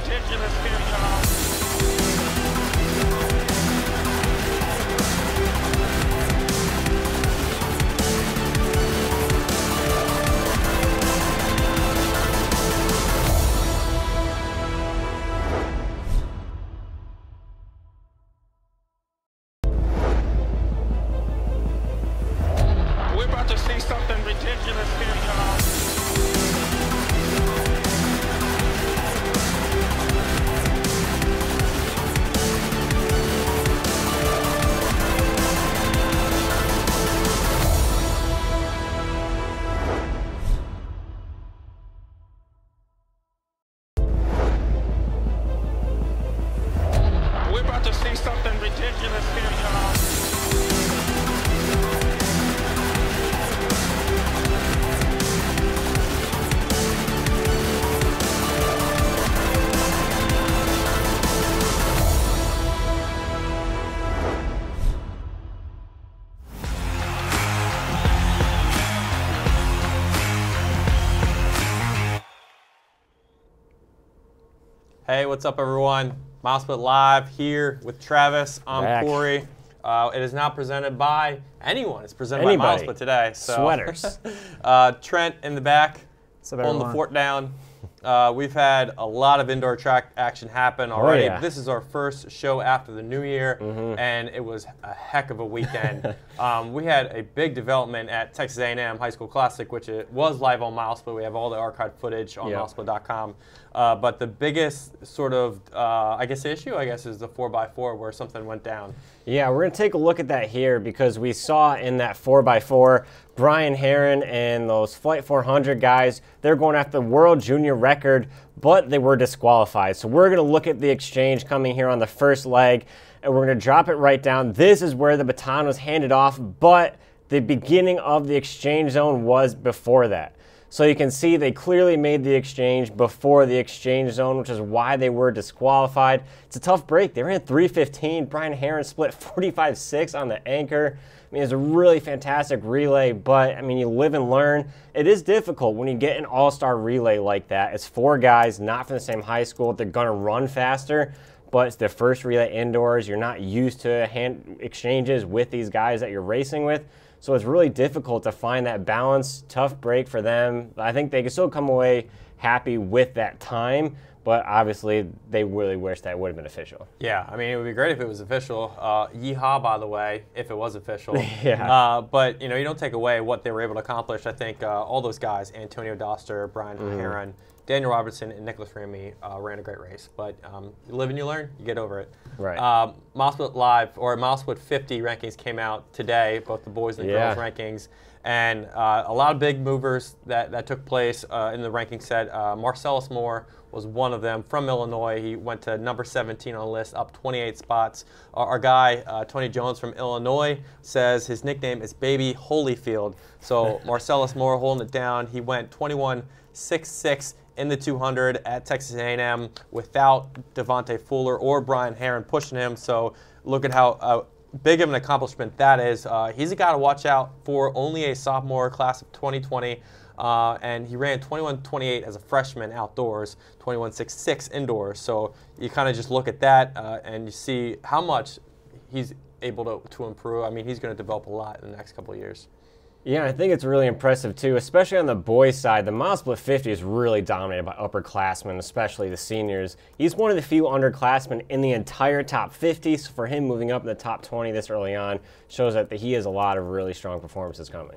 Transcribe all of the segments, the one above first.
ridiculous here, y'all. We're about to see something ridiculous here, y'all. We're about to see something ridiculous here, y'all. Hey, what's up, everyone? MileSplit Live here with Travis. I'm Cory. It is now presented by anyone. It's presented by MileSplit today. So. Sweaters. Trent in the back, holding the fort down. We've had a lot of indoor track action happen already. Oh, yeah. This is our first show after the new year, and it was a heck of a weekend. We had a big development at Texas A&M High School Classic, which it was live on MileSplit. We have all the archived footage on MileSplit.com. But the biggest sort of, issue, is the 4x4 where something went down. Yeah, we're going to take a look at that here because we saw in that 4x4, Brian Herron and those Flight 400 guys, they're going after the world junior record, but they were disqualified. So we're going to look at the exchange coming here on the first leg, and we're going to drop it right down. This is where the baton was handed off, but the beginning of the exchange zone was before that. So you can see they clearly made the exchange before the exchange zone, which is why they were disqualified. It's a tough break. They ran 3:15. Brian Herron split 45.6 on the anchor. I mean, it's a really fantastic relay, but, I mean, you live and learn. It is difficult when you get an all-star relay like that. It's 4 guys, not from the same high school. They're going to run faster, but it's their first relay indoors. You're not used to hand exchanges with these guys that you're racing with. So it's really difficult to find that balance. Tough break for them. I think they can still come away happy with that time, but obviously they really wish that would have been official. Yeah, I mean, it would be great if it was official. Yeehaw, by the way, if it was official. Yeah. But, you don't take away what they were able to accomplish. I think all those guys, Antonio Doster, Brian Herron, Daniel Robertson, and Nicholas Ramey ran a great race. But you live and you learn, you get over it. Right. MileSplit Live, or MileSplit 50 rankings came out today, both the boys and the girls rankings. And a lot of big movers that took place in the ranking set. Marcellus Moore was one of them from Illinois. He went to number 17 on the list, up 28 spots. Our guy, Tony Jones from Illinois, says his nickname is Baby Holyfield. So Marcellus Moore holding it down. He went 21.66 in the 200 at Texas A&M without Devontae Fuller or Brian Herron pushing him. So look at how big of an accomplishment that is. He's a guy to watch out for, only a sophomore, class of 2020. And he ran 21.28 as a freshman outdoors, 21.66 indoors. So you kind of just look at that and you see how much he's able to improve. I mean, he's going to develop a lot in the next couple of years. Yeah, I think it's really impressive too, especially on the boys' side. The MileSplit 50 is really dominated by upperclassmen, especially the seniors. He's one of the few underclassmen in the entire top 50, so for him moving up in the top 20 this early on shows that he has a lot of really strong performances coming.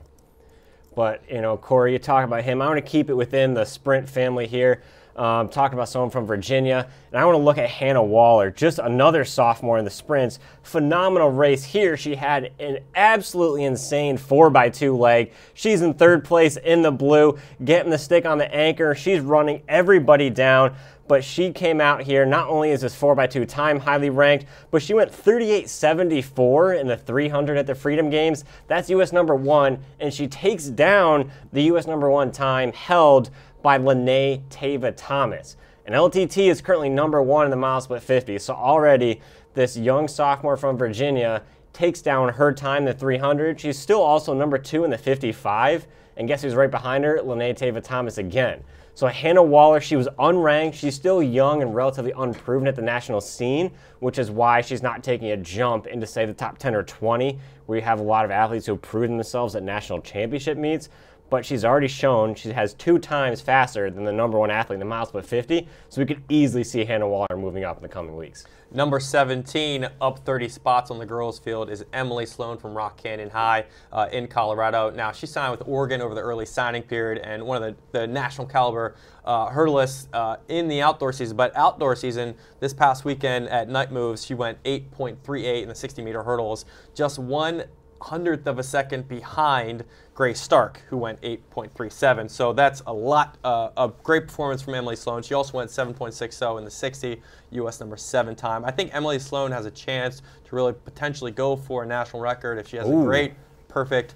But, Cory, you talk about him. I want to keep it within the sprint family here. Talking about someone from Virginia, and I want to look at Hannah Waller, just another sophomore in the sprints. Phenomenal race here. She had an absolutely insane 4x2 leg. She's in 3rd place in the blue, getting the stick on the anchor. She's running everybody down, but she came out here. Not only is this 4x2 time highly ranked, but she went 38.74 in the 300 at the Freedom Games. That's U.S. #1, and she takes down the U.S. #1 time held by Lene Tava Thomas. And LTT is currently #1 in the MileSplit 50, so already this young sophomore from Virginia takes down her time in the 300. She's still also #2 in the 55, And guess who's right behind her? Lene Teva-Thomas again. So Hannah Waller, she was unranked. She's still young and relatively unproven at the national scene, which is why she's not taking a jump into, say, the top 10 or 20, where you have a lot of athletes who have proven themselves at national championship meets. But she's already shown she has 2 times faster than the #1 athlete in the MileSplit 50, so we could easily see Hannah Waller moving up in the coming weeks. Number 17, up 30 spots on the girls' field, is Emily Sloane from Rock Canyon High in Colorado. Now, she signed with Oregon over the early signing period and one of the national caliber hurdlists in the outdoor season. But outdoor season, this past weekend at Night Moves, she went 8.38 in the 60-meter hurdles, just 1/100th of a second behind Grace Stark, who went 8.37. So that's a lot of great performance from Emily Sloane. She also went 7.60 in the 60, U.S. #7 time. I think Emily Sloane has a chance to really potentially go for a national record if she has a great, perfect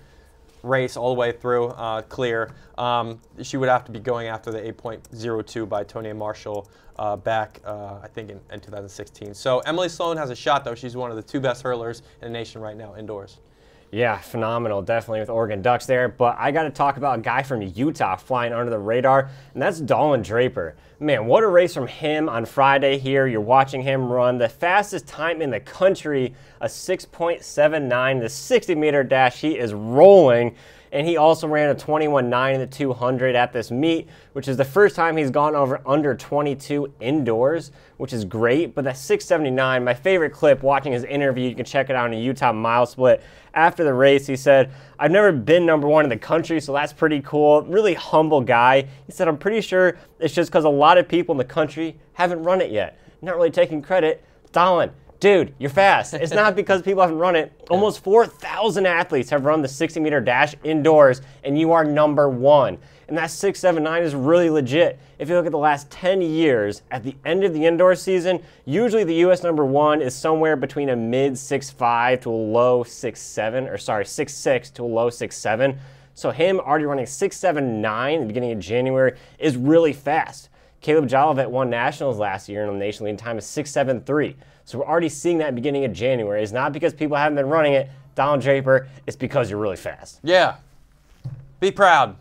race all the way through, clear. She would have to be going after the 8.02 by Tonya Marshall back, I think, in 2016. So Emily Sloane has a shot, though. She's one of the 2 best hurlers in the nation right now indoors. Yeah, phenomenal, definitely with Oregon Ducks there. But I got to talk about a guy from Utah flying under the radar, and that's Dallin Draper. Man, what a race from him on Friday here. You're watching him run the fastest time in the country, a 6.79, the 60-meter dash. He is rolling. And he also ran a 21.9 in the 200 at this meet, which is the first time he's gone over under 22 indoors, which is great. But that 6.79, my favorite clip, watching his interview, you can check it out on the Utah MileSplit. After the race, he said, "I've never been #1 in the country, so that's pretty cool." Really humble guy. He said, "I'm pretty sure it's just because a lot of people in the country haven't run it yet." Not really taking credit. Dallin, dude, you're fast. It's not because people haven't run it. Almost 4,000 athletes have run the 60-meter dash indoors, and you are #1. And that 6.79 is really legit. If you look at the last 10 years, at the end of the indoor season, usually the U.S. #1 is somewhere between a mid 6.5 to a low 6.7, or sorry, 6.6 to a low 6.7. So him already running 6.79 in the beginning of January is really fast. Caleb Jolivet won nationals last year, and the nation leading time is 6.73. So we're already seeing that beginning of January. It's not because people haven't been running it, Dallin Draper, it's because you're really fast. Yeah. Be proud.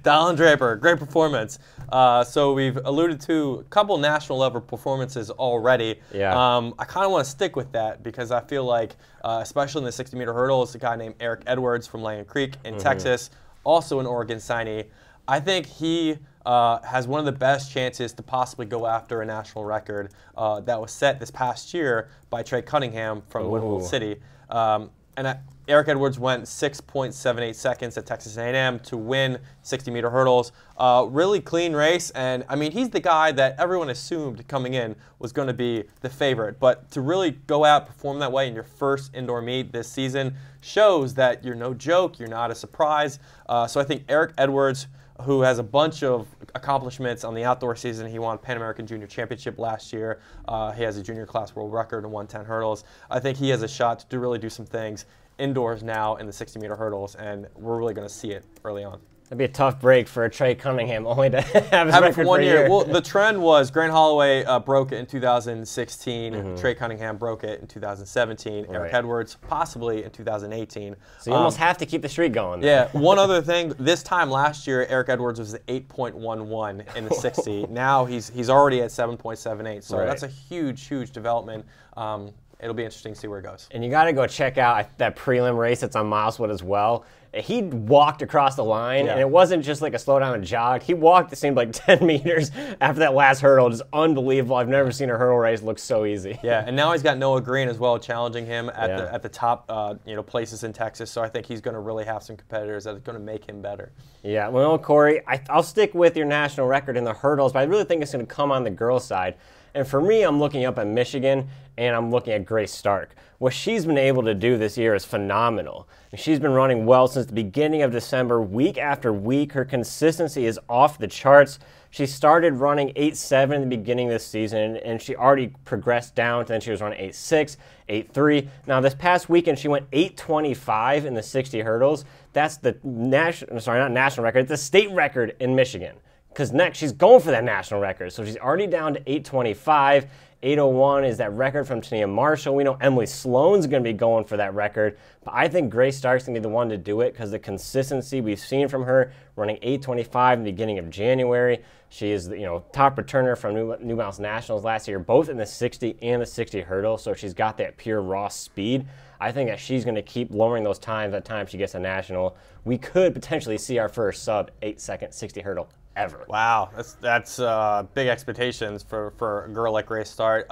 Dallin Draper, great performance. So we've alluded to a couple national level performances already. Yeah. I kind of want to stick with that because I feel like, especially in the 60-meter hurdles, a guy named Eric Edwards from Lion Creek in Texas, also an Oregon signee. I think he has one of the best chances to possibly go after a national record that was set this past year by Trey Cunningham from Winfield City. Eric Edwards went 6.78 seconds at Texas A&M to win 60-meter hurdles. Really clean race, and I mean, he's the guy that everyone assumed coming in was going to be the favorite. But to really go out, perform that way in your first indoor meet this season shows that you're no joke, you're not a surprise. So I think Eric Edwards, who has a bunch of accomplishments on the outdoor season. He won Pan American Junior Championship last year. He has a junior class world record in 110 hurdles. I think he has a shot to really do some things indoors now in the 60-meter hurdles, and we're really going to see it early on. That'd be a tough break for a Trey Cunningham, only to have his record for 1 year. Well, the trend was Grant Holloway broke it in 2016. Trey Cunningham broke it in 2017. Right. Eric Edwards possibly in 2018. So you almost have to keep the streak going. Yeah. One other thing, this time last year, Eric Edwards was at 8.11 in the 60. Now he's already at 7.78. So that's a huge, huge development. It'll be interesting to see where it goes. And you got to go check out that prelim race that's on MileSplit as well. He walked across the line, and it wasn't just like a slow down and jog. He walked, it seemed like 10 meters after that last hurdle. Just unbelievable. I've never seen a hurdle race look so easy. Yeah, and now he's got Noah Green as well challenging him at the top places in Texas. So I think he's going to really have some competitors that are going to make him better. Yeah, well, Cory, I'll stick with your national record in the hurdles, but I really think it's going to come on the girls' side. And for me, I'm looking up at Michigan, and I'm looking at Grace Stark. What she's been able to do this year is phenomenal. She's been running well since the beginning of December, week after week. Her consistency is off the charts. She started running 8.7 in the beginning of this season, and she already progressed down, and then she was running 8.6, 8.3. Now, this past weekend, she went 8.25 in the 60 hurdles. That's the national, sorry, not national record, it's the state record in Michigan. because next she's going for that national record. So she's already down to 825. 801 is that record from Tania Marshall. We know Emily Sloane's going to be going for that record, but I think Grace Stark's going to be the one to do it because the consistency we've seen from her running 825 in the beginning of January. She is the top returner from New Balance Nationals last year, both in the 60 and the 60 hurdle, so she's got that pure raw speed. I think that she's going to keep lowering those times at time she gets a national. We could potentially see our first sub 8-second 60 hurdle ever. Wow, that's big expectations for a girl like Grace Stark.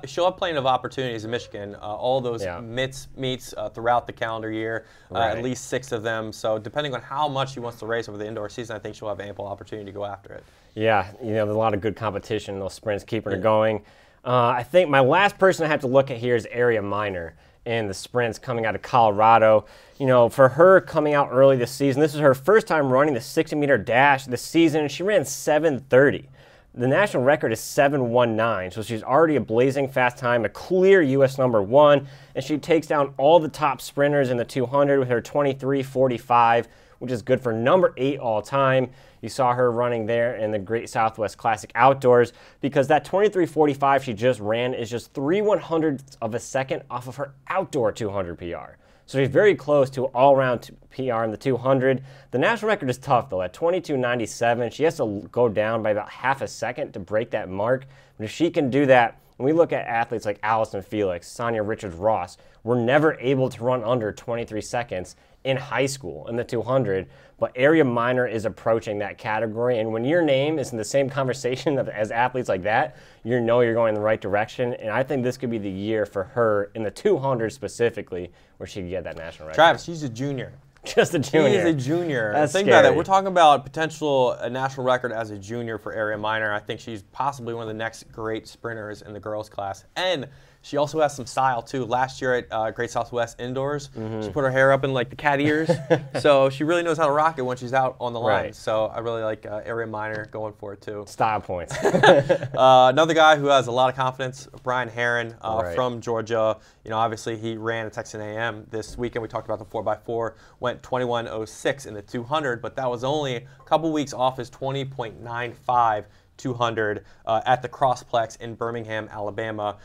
She'll have plenty of opportunities in Michigan. All those meets throughout the calendar year, at least 6 of them. So depending on how much she wants to race over the indoor season, I think she'll have ample opportunity to go after it. Yeah, there's a lot of good competition in those sprints keeping her going. I think my last person I have to look at here is Aaliyah Minor in the sprints coming out of Colorado. For her coming out early this season, this is her first time running the 60-meter dash this season, and she ran 7:30. The national record is 7:19, so she's already a blazing fast time, a clear U.S. #1, and she takes down all the top sprinters in the 200 with her 23:45, which is good for #8 all time. You saw her running there in the Great Southwest Classic Outdoors because that 23:45 she just ran is just 3/100ths of a second off of her outdoor 200 PR. So she's very close to all-around PR in the 200. The national record is tough, though. At 22:97, she has to go down by about half a second to break that mark. But if she can do that, when we look at athletes like Allison Felix, Sonia Richards-Ross, were never able to run under 23 seconds in high school in the 200, but Aaliyah Minor is approaching that category, and when your name is in the same conversation as athletes like that, you're going in the right direction, and I think this could be the year for her in the 200 specifically where she could get that national record. Travis, she's a junior. Just a junior. He is a junior. That's Think scary. about that. We're talking about potential national record as a junior for Aaliyah Minor. I think she's possibly one of the next great sprinters in the girls class. And she also has some style, too. Last year at Great Southwest Indoors, she put her hair up in like the cat ears. So she really knows how to rock it when she's out on the line. Right. So I really like Aaliyah Minor going for it, too. Style points. Another guy who has a lot of confidence, Brian Herron from Georgia. Obviously he ran at Texas A&M this weekend. We talked about the 4x4. Went 21:06 in the 200, but that was only a couple weeks off his 20.95 200 at the Crossplex in Birmingham, Alabama.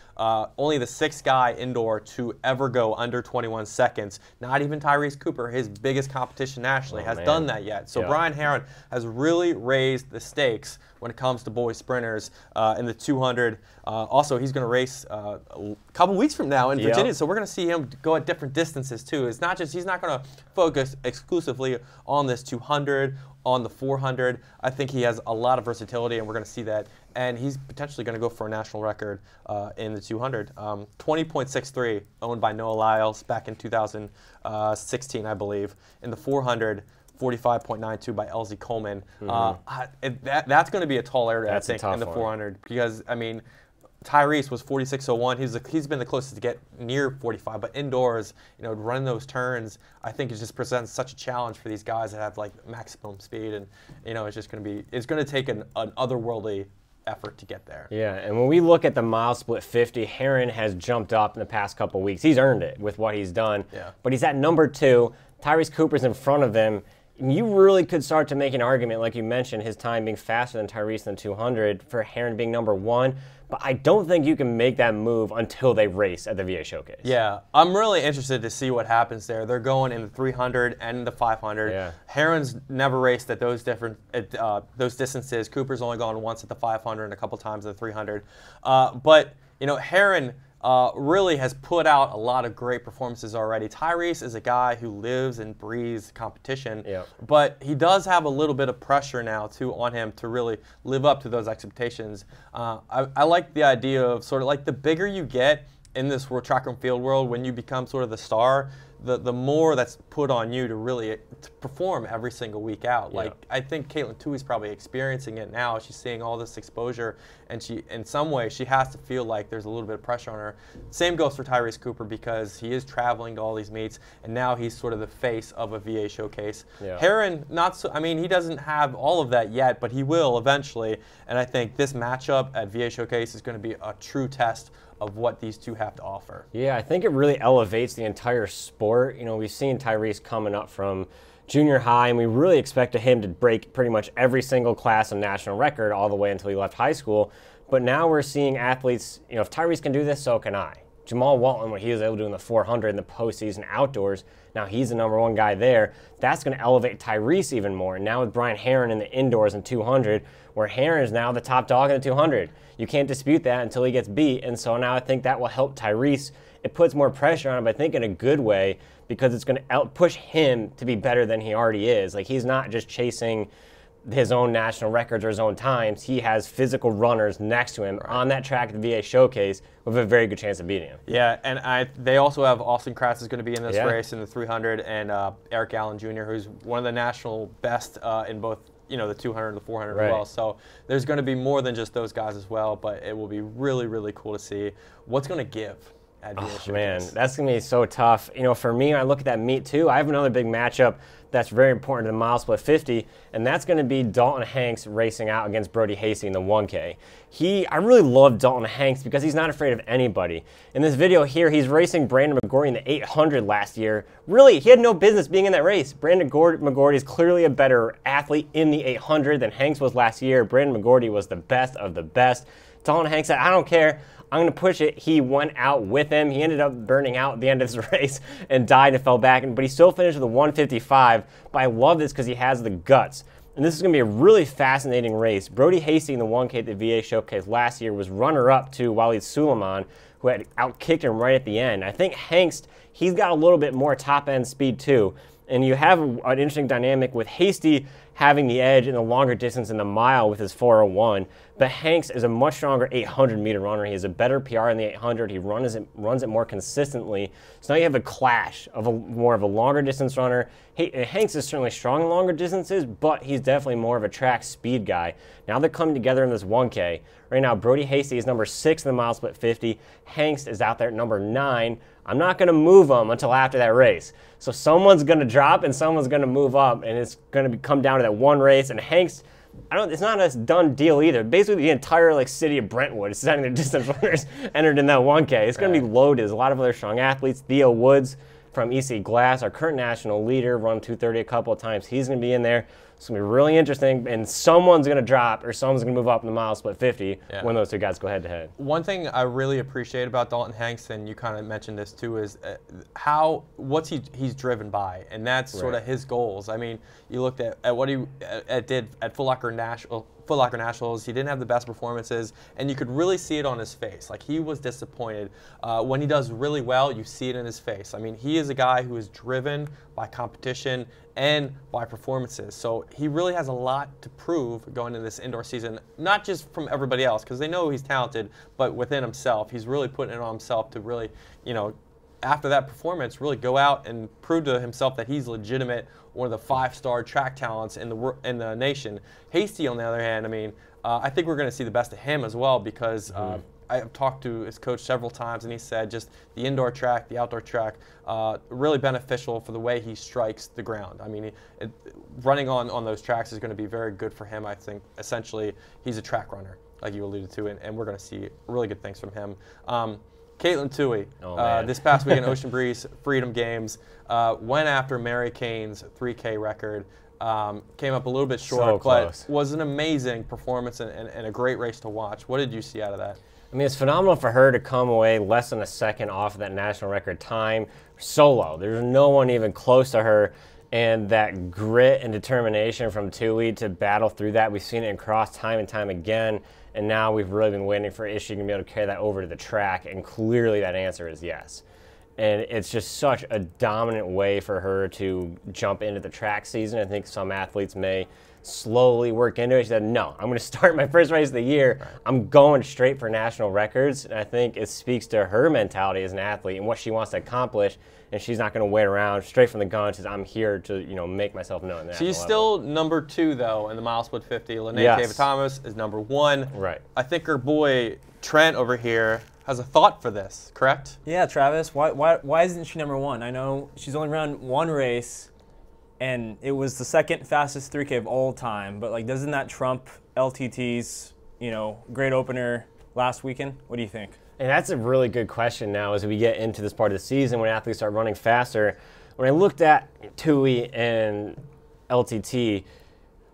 Only the 6th guy indoor to ever go under 21 seconds. Not even Tyrese Cooper, his biggest competition nationally, has done that yet. So Brian Herron has really raised the stakes when it comes to boys sprinters in the 200. Also, he's going to race a couple weeks from now in Virginia, so we're going to see him go at different distances too. It's not just, he's not going to focus exclusively on this 200, on the 400. I think he has a lot of versatility, and we're going to see that. And he's potentially going to go for a national record in the 200. 20.63, owned by Noah Lyles back in 2016, I believe. In the 400, 45.92 by Elsie Coleman. That's going to be a tall area, I think, in the 400. Because, I mean, Tyrese was 46.01. He's been the closest to get near 45, but indoors, running those turns, I think it just presents such a challenge for these guys that have like maximum speed, and it's just going to take an otherworldly effort to get there. Yeah, and when we look at the MileSplit 50, Herron has jumped up in the past couple weeks. He's earned it with what he's done. Yeah. But he's at #2. Tyrese Cooper's in front of him. You really could start to make an argument, like you mentioned, his time being faster than Tyrese in 200 for Herron being #1. But I don't think you can make that move until they race at the VA Showcase. Yeah, I'm really interested to see what happens there. They're going in the 300 and the 500. Yeah. Herron's never raced at those those distances. Cooper's only gone once at the 500 and a couple times at the 300. But Herron really has put out a lot of great performances already. Tyrese is a guy who lives and breathes competition, but he does have a little bit of pressure now too on him to really live up to those expectations. I like the idea of sort of like the bigger you get in this world track and field world, when you become sort of the star, the more that's put on you to really perform every single week out. Like, I think Katelyn Tuohy's probably experiencing it now. She's seeing all this exposure, and she, in some way, she has to feel like there's a little bit of pressure on her. Same goes for Tyrese Cooper, because he is traveling to all these meets, and now he's sort of the face of a VA Showcase. Herron, not so. I mean, he doesn't have all of that yet, but he will eventually. And I think this matchup at VA Showcase is going to be a true test of what these two have to offer. Yeah, I think it really elevates the entire sport. We've seen Tyrese coming up from junior high, and we really expected him to break pretty much every single class and national record all the way until he left high school. But now we're seeing athletes, if Tyrese can do this, so can I. Jamal Walton, what he was able to do in the 400 in the postseason outdoors, now he's the #1 guy there. That's going to elevate Tyrese even more. And now with Brian Herron in the indoors in 200, where Herron is now the top dog in the 200. You can't dispute that until he gets beat. And so now I think that will help Tyrese. It puts more pressure on him, I think in a good way, because it's going to push him to be better than he already is. Like, he's not just chasing his own national records or his own times. He has physical runners next to him on that track at the VA Showcase with a very good chance of beating him. Yeah, and they also have Austin Kratz is going to be in this race in the 300, and Eric Allen Jr., who's one of the national best in both the 200 and the 400 as well. So there's going to be more than just those guys as well, but it will be really, really cool to see what's going to give. Oh, man, that's going to be so tough. For me, when I look at that meet too, I have another big matchup that's very important to the MileSplit 50, and that's going to be Dalton Hanks racing out against Brody Hasty in the 1K. I really love Dalton Hanks because he's not afraid of anybody. In this video here, he's racing Brandon McGorty in the 800 last year. Really, he had no business being in that race. Brandon McGorty is clearly a better athlete in the 800 than Hanks was last year. Brandon McGorty was the best of the best. Dalton Hanks said, I don't care. I'm going to push it. He went out with him. He ended up burning out at the end of his race and died and fell back. But he still finished with a 155. But I love this because he has the guts. And this is going to be a really fascinating race. Brody Hasty in the 1K at the VA Showcase last year was runner-up to Walid Suleiman, who had outkicked him right at the end. I think Hanks, he's got a little bit more top-end speed too. And you have an interesting dynamic with Hasty having the edge in the longer distance in the mile with his 401. But Hanks is a much stronger 800-meter runner. He has a better PR in the 800. He runs it more consistently. So now you have a clash of more of a longer distance runner. Hanks is certainly strong in longer distances, but he's definitely more of a track speed guy. Now they're coming together in this 1K. Right now, Brody Hasty is number 6 in the MileSplit 50. Hanks is out there at number 9. I'm not going to move him until after that race. So someone's going to drop and someone's going to move up, and it's going to come down to that one race. And Hanks, it's not a done deal either. Basically, the entire city of Brentwood is sending their distance runners entered in that 1K. It's going to be loaded. There's a lot of other strong athletes. Theo Woods from EC Glass, our current national leader, run 230 a couple of times. He's going to be in there. It's going to be really interesting, and someone's going to drop or someone's going to move up in the MileSplit 50 when those two guys go head-to-head. One thing I really appreciate about Dalton Hanks, and you kind of mentioned this too, is what's he's driven by, and that's sort of his goals. I mean, you looked at what he did at Foot Locker Nationals. He didn't have the best performances, and you could really see it on his face. Like, he was disappointed. When he does really well, you see it in his face. I mean, he is a guy who is driven by competition and by performances. So he really has a lot to prove going into this indoor season, not just from everybody else, because they know he's talented, but within himself. He's really putting it on himself to really, after that performance, really go out and prove to himself that he's legitimate, one of the 5-star track talents in the nation. Hasty, on the other hand, I mean, I think we're going to see the best of him as well, because I've talked to his coach several times, and he said just the indoor track, the outdoor track, really beneficial for the way he strikes the ground. I mean, running on those tracks is going to be very good for him. I think essentially he's a track runner, like you alluded to, and we're going to see really good things from him. Katelyn Tuohy, this past week in Ocean Breeze Freedom Games, went after Mary Cain's 3K record. Came up a little bit short, but was an amazing performance and a great race to watch. What did you see out of that? I mean, it's phenomenal for her to come away less than a second off of that national record time solo. There's no one even close to her, and that grit and determination from Tuohy to battle through that. We've seen it in cross time and time again, and now we've really been waiting for is she going to be able to carry that over to the track, and clearly that answer is yes. And it's just such a dominant way for her to jump into the track season. I think some athletes may slowly work into it. She said, no, I'm going to start my first race of the year. I'm going straight for national records. And I think it speaks to her mentality as an athlete and what she wants to accomplish. And she's not going to wait around. Straight from the gun, she says, I'm here to make myself known. She's still number 2, though, in the MileSplit 50. Lene Thomas is number 1. Right. I think her boy, Trent, over here, has a thought for this, correct? Yeah, Travis, why isn't she number 1? I know she's only run one race, and it was the second fastest 3K of all time, but doesn't that trump LTT's, great opener last weekend? What do you think? And that's a really good question now as we get into this part of the season when athletes start running faster. when I looked at Tuohy and LTT,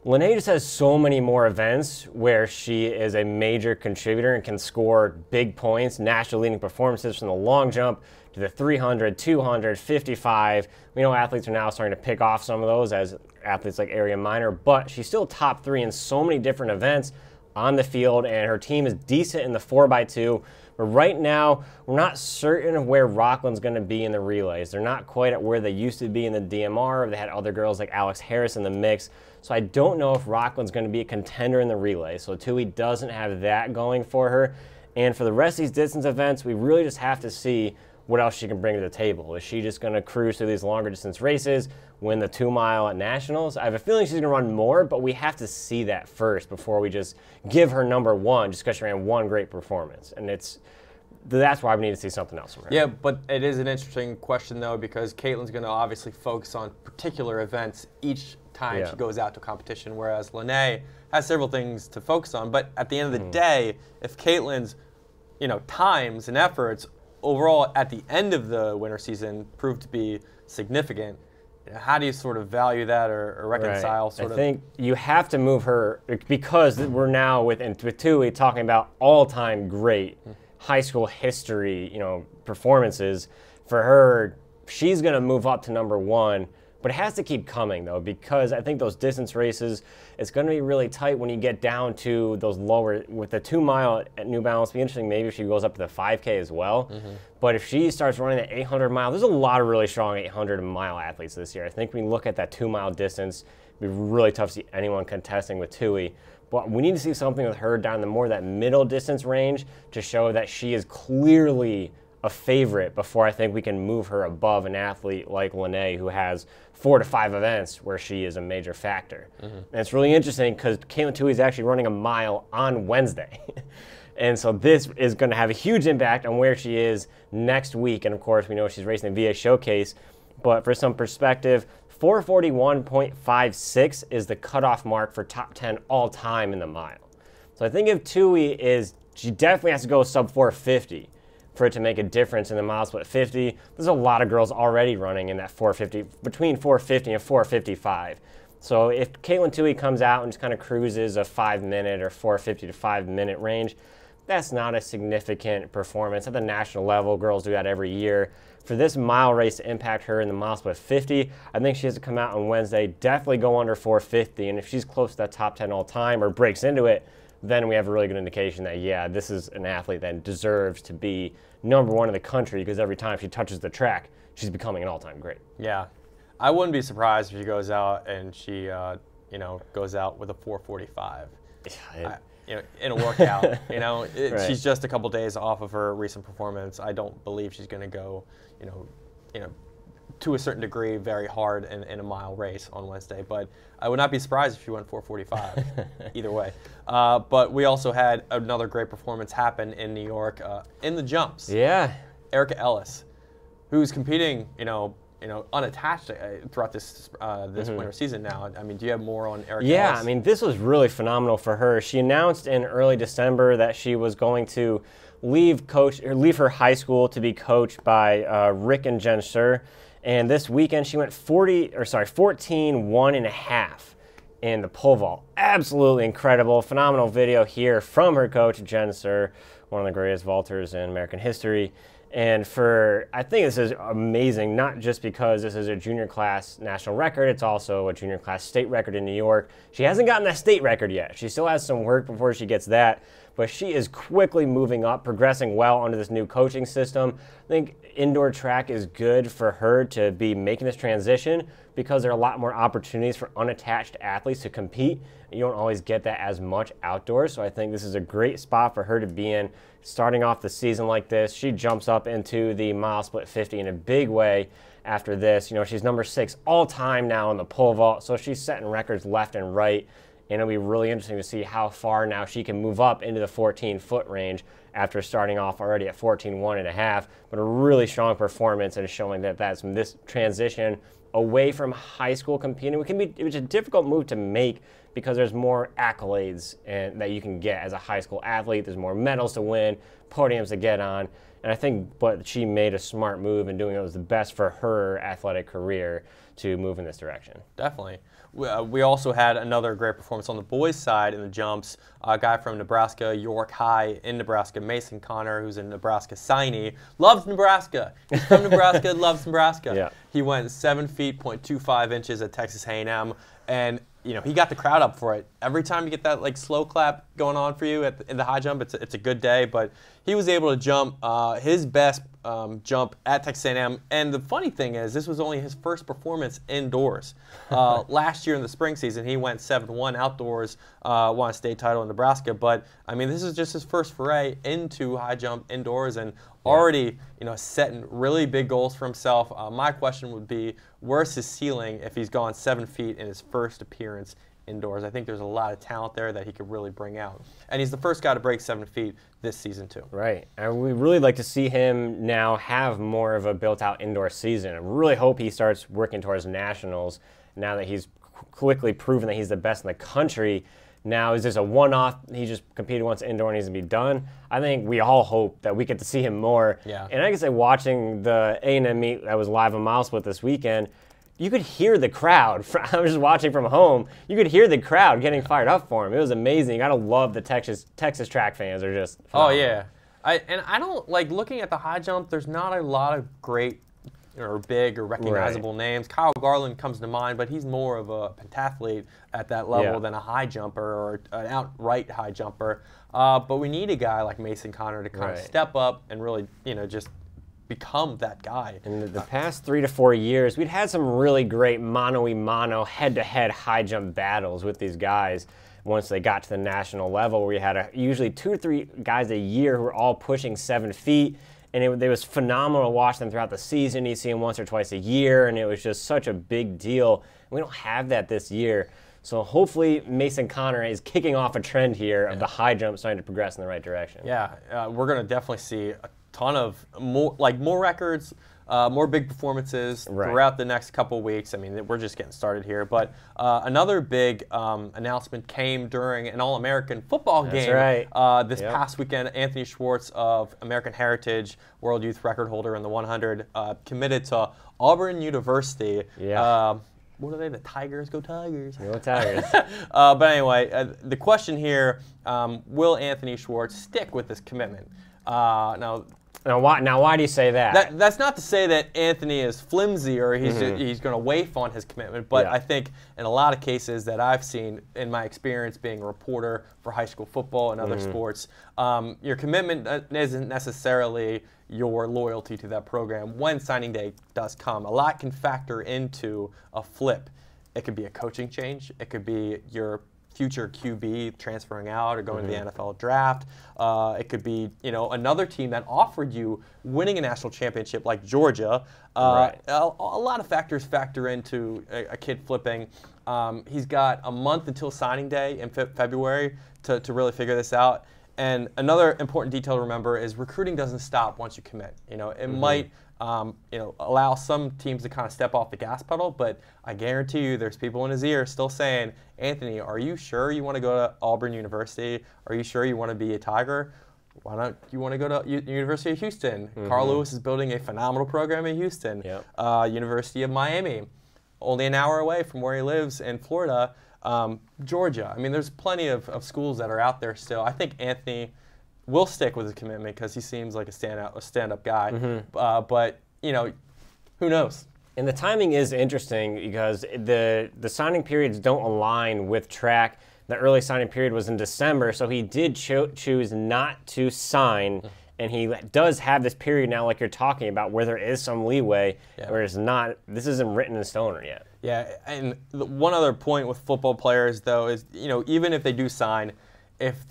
Lene just has so many more events where she is a major contributor and can score big points, national leading performances from the long jump to the 300, 200, 55. We know athletes are now starting to pick off some of those as athletes like Area Minor, but she's still top 3 in so many different events on the field, and her team is decent in the 4x2. But right now, we're not certain of where Rockland's going to be in the relays. They're not quite at where they used to be in the DMR. They had other girls like Alex Harris in the mix. So I don't know if Rockland's going to be a contender in the relay. So Tuohy doesn't have that going for her. And for the rest of these distance events, we really just have to see what else she can bring to the table. Is she just going to cruise through these longer distance races, win the 2 mile at Nationals? I have a feeling she's going to run more, but we have to see that first before we just give her number 1 just because she ran one great performance. And that's why we need to see something else from her. Yeah, but it is an interesting question, though, because Katelyn's going to obviously focus on particular events each time she goes out to competition, whereas Lene has several things to focus on. But at the end of the day, if Katelyn's times and efforts overall at the end of the winter season prove to be significant, how do you sort of value that or reconcile I think you have to move her because we're now with Tuohy talking about all-time great high school history, performances. For her, she's going to move up to number 1, but it has to keep coming though, because I think those distance races, it's going to be really tight when you get down to those lower, with the 2 mile at New Balance. It'll be interesting maybe if she goes up to the 5K as well. But if she starts running the 800 mile, there's a lot of really strong 800 mile athletes this year. I think when you look at that 2 mile distance, it'd be really tough to see anyone contesting with Tuohy. But we need to see something with her down the more that middle distance range to show that she is clearly a favorite before I think we can move her above an athlete like Lene, who has 4 to 5 events where she is a major factor. And it's really interesting because Katelyn Tuohy is actually running a mile on Wednesday. And so this is going to have a huge impact on where she is next week. And of course, we know she's racing the VA Showcase. But for some perspective, 441.56 is the cutoff mark for top 10 all time in the mile. So I think if Tuohy she definitely has to go sub 450 for it to make a difference in the MileSplit 50. There's a lot of girls already running in that 450, between 450 and 455. So if Katelyn Tuohy comes out and just kind of cruises a 5-minute or 450 to 5-minute range, that's not a significant performance. At the national level, girls do that every year. For this mile race to impact her in the MileSplit 50, I think she has to come out on Wednesday, definitely go under 450, and if she's close to that top 10 all time or breaks into it, then we have a really good indication that, yeah, this is an athlete that deserves to be number 1 in the country, because every time she touches the track, she's becoming an all-time great. Yeah. I wouldn't be surprised if she goes out and she, goes out with a 445. In a workout. She's just a couple days off of her recent performance. I don't believe she's going to go, to a certain degree, very hard in a mile race on Wednesday. But I would not be surprised if she went 445 either way. But we also had another great performance happen in New York in the jumps. Yeah. Erica Ellis, who's competing, unattached throughout this winter season now. I mean, do you have more on Erica Ellis? Yeah, I mean, this was really phenomenal for her. She announced in early December that she was going to leave her high school to be coached by Rick and Jen Sir. And this weekend she went 14.1.5 in the pole vault. Absolutely incredible, phenomenal video here from her coach, Jen Sir, one of the greatest vaulters in American history. And I think this is amazing, not just because this is a junior class national record, it's also a junior class state record in New York. She hasn't gotten that state record yet. She still has some work before she gets that, but she is quickly moving up, progressing well under this new coaching system. I think indoor track is good for her to be making this transition because there are a lot more opportunities for unattached athletes to compete. You don't always get that as much outdoors, so I think this is a great spot for her to be in. Starting off the season like this, she jumps up into the MileSplit 50 in a big way after this. She's number 6 all time now in the pole vault, so she's setting records left and right. And it'll be really interesting to see how far now she can move up into the 14-foot range after starting off already at 14.1.5. But a really strong performance and showing that that's this transition away from high school competing. It was a difficult move to make because there's more accolades that you can get as a high school athlete. There's more medals to win, podiums to get on. And I think she made a smart move in doing it was the best for her athletic career to move in this direction. Definitely. We also had another great performance on the boys' side in the jumps. A guy from Nebraska, York High in Nebraska, Mason Connor, who's a Nebraska signee, loves Nebraska. He's from Nebraska, loves Nebraska. Yeah. He went 7 feet, 0.25 inches at Texas A&M, and he got the crowd up for it. Every time you get that like slow clap going on for you in the high jump, it's a good day. But he was able to jump his best jump at Texas A&M. And the funny thing is, this was only his first performance indoors. Last year in the spring season, he went 7-1 outdoors, won a state title in Nebraska. But I mean, this is just his first foray into high jump indoors, and already setting really big goals for himself. My question would be, where's his ceiling if he's gone 7 feet in his first appearance indoors? I think there's a lot of talent there that he could really bring out. And he's the first guy to break 7 feet this season too. Right. And we really like to see him now have more of a built-out indoor season. I really hope he starts working towards nationals now that he's quickly proven that he's the best in the country. Now, is this a one-off? He just competed once indoor and he's going to be done? I think we all hope that we get to see him more. Yeah. And I can say watching the A&M meet that was live on MileSplit this weekend, you could hear the crowd. I was just watching from home. You could hear the crowd getting fired up for him. It was amazing. You got to love the Texas track fans. Are just phenomenal. Oh, yeah. I don't like looking at the high jump. There's not a lot of great or big or recognizable names. Kyle Garland comes to mind, but he's more of a pentathlete at that level than a high jumper or an outright high jumper. But we need a guy like Mason Connor to kind of step up and really, just become that guy. In the past 3 to 4 years, we'd had some really great mano-a-mano, head-to-head high jump battles with these guys once they got to the national level, where you had usually 2 or 3 guys a year who were all pushing 7 feet. And it was phenomenal to watch them throughout the season. You see them once or twice a year, and it was just such a big deal. We don't have that this year. So hopefully Mason Connor is kicking off a trend here of the high jump starting to progress in the right direction. Yeah, we're going to definitely see a ton of more records, more big performances throughout the next couple weeks. I mean, we're just getting started here. But another big announcement came during an All-American football game this past weekend. Anthony Schwartz of American Heritage, World Youth Record holder in the 100, committed to Auburn University. Yeah. What are they? The Tigers? Go Tigers. Go Tigers. But anyway, the question here, will Anthony Schwartz stick with this commitment? Now, why do you say that? That's not to say that Anthony is flimsy or he's going to waif on his commitment, but I think in a lot of cases that I've seen in my experience being a reporter for high school football and other sports, your commitment isn't necessarily your loyalty to that program when signing day does come. A lot can factor into a flip. It could be a coaching change. It could be your future QB transferring out or going to the NFL draft. It could be another team that offered you winning a national championship like Georgia. A lot of factors factor into a kid flipping. He's got a month until signing day in February to really figure this out. And another important detail to remember is recruiting doesn't stop once you commit. It might allow some teams to kind of step off the gas pedal, but I guarantee you there's people in his ear still saying, Anthony, are you sure you want to go to Auburn University? Are you sure you want to be a Tiger? Why don't you want to go to University of Houston? Carl Lewis is building a phenomenal program in Houston. University of Miami, only an hour away from where he lives in Florida. Georgia. I mean, there's plenty of schools that are out there still. I think Anthony will stick with his commitment because he seems like a stand-up guy. But who knows? And the timing is interesting because the signing periods don't align with track. The early signing period was in December, so he did choose not to sign. And he does have this period now, like you're talking about, where there is some leeway, where it's not. This isn't written in stone yet. Yeah, and one other point with football players, though, is even if they do sign, if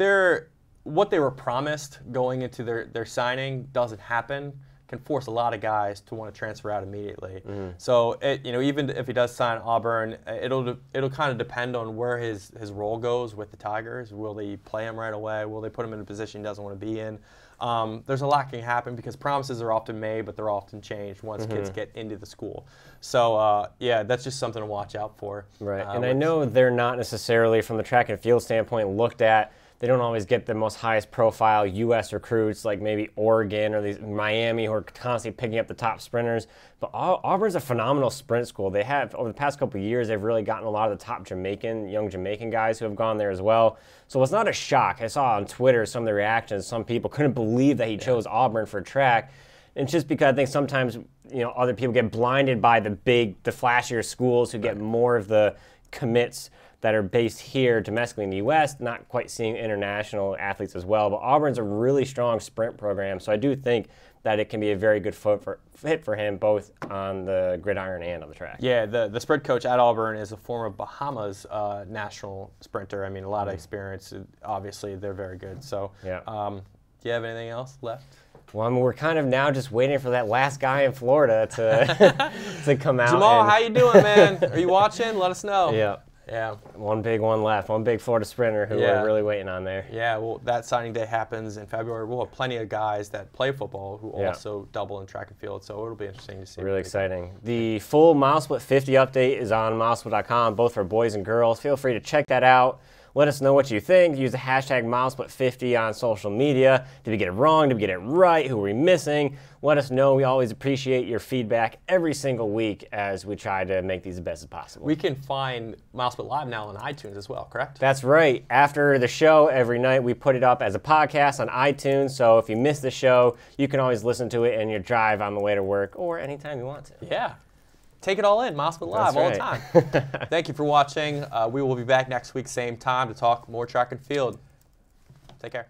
what they were promised going into their signing doesn't happen, can force a lot of guys to want to transfer out immediately. So even if he does sign Auburn, it'll kind of depend on where his role goes with the Tigers. Will they play him right away? Will they put him in a position he doesn't want to be in? There's a lot can happen because promises are often made, but they're often changed once kids get into the school. So yeah, that's just something to watch out for. Right, and I know they're not necessarily, from the track and field standpoint, looked at. They don't always get the most highest profile U.S. recruits like maybe Oregon or these Miami who are constantly picking up the top sprinters. But Auburn's a phenomenal sprint school. They have, over the past couple of years, they've really gotten a lot of the top young Jamaican guys who have gone there as well. So it's not a shock. I saw on Twitter some of the reactions. Some people couldn't believe that he chose Auburn for track. And it's just because I think sometimes other people get blinded by the flashier schools who get more of the commits that are based here domestically in the U.S., not quite seeing international athletes as well. But Auburn's a really strong sprint program, so I do think that it can be a very good fit for him both on the gridiron and on the track. Yeah, the sprint coach at Auburn is a former Bahamas national sprinter. I mean, a lot of experience. Obviously, they're very good. So, yeah. Do you have anything else left? Well, I mean, we're kind of now just waiting for that last guy in Florida to to come out. Jamal, how you doing, man? Are you watching? Let us know. Yeah. Yeah. One big one left. One big Florida sprinter who we're really waiting on there. Yeah, well, that signing day happens in February. We'll have plenty of guys that play football who also double in track and field, so it'll be interesting to see. Really exciting. The full MileSplit 50 update is on milesplit.com, both for boys and girls. Feel free to check that out. Let us know what you think. Use the hashtag MileSplit50 on social media. Did we get it wrong? Did we get it right? Who are we missing? Let us know. We always appreciate your feedback every single week as we try to make these the best as possible. We can find MileSplit Live now on iTunes as well, correct? That's right. After the show, every night we put it up as a podcast on iTunes. So if you miss the show, you can always listen to it in your drive on the way to work or anytime you want to. Yeah. Take it all in, MileSplit Live all the time. Thank you for watching. We will be back next week, same time, to talk more track and field. Take care.